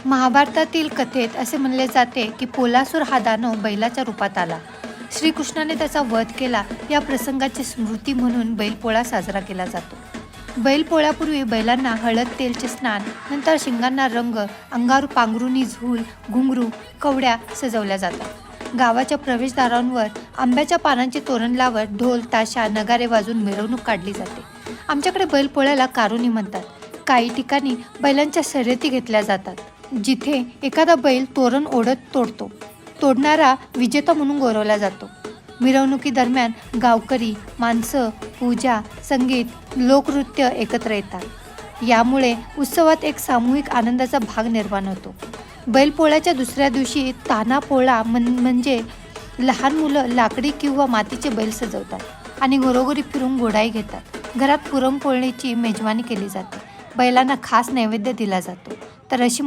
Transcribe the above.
महाभारतातील कथेत असे म्हणले जाते की पोलासूर हा दानव बैलाच्या रूपात आला. श्रीकृष्णाने त्याचा वध केला. या प्रसंगाची स्मृती म्हणून बैलपोळा साजरा केला जातो. बैलपोळ्यापूर्वी बैलांना हळद तेलचे स्नान, नंतर शिंगांना रंग, अंगावर पांघरुणी, झूल, घुंगरू, कवड्या सजवल्या जातात. गावाच्या प्रवेशद्वारांवर आंब्याच्या पानांचे तोरण लावत ढोल, ताशा, नगारे वाजून मिरवणूक काढली जाते. आमच्याकडे बैलपोळ्याला कारुणी म्हणतात. काही ठिकाणी बैलांच्या शर्यती घेतल्या जातात, जिथे एखादा बैल तोरण ओढत तोडतो. तोडणारा विजेता म्हणून गौरवला जातो. मिरवणुकीदरम्यान गावकरी, माणसं, पूजा, संगीत, लोकनृत्य एकत्र येतात. यामुळे उत्सवात एक सामूहिक आनंदाचा भाग निर्माण होतो. बैलपोळ्याच्या दुसऱ्या दिवशी तान्हा पोळा म्हणजे लहान मुलं लाकडी किंवा मातीचे बैल सजवतात आणि घरोघरी फिरून घोडाई घेतात. घरात पुरणपोळीची मेजवानी केली जाते. बैलांना खास नैवेद्य दिला जातो. तर अशी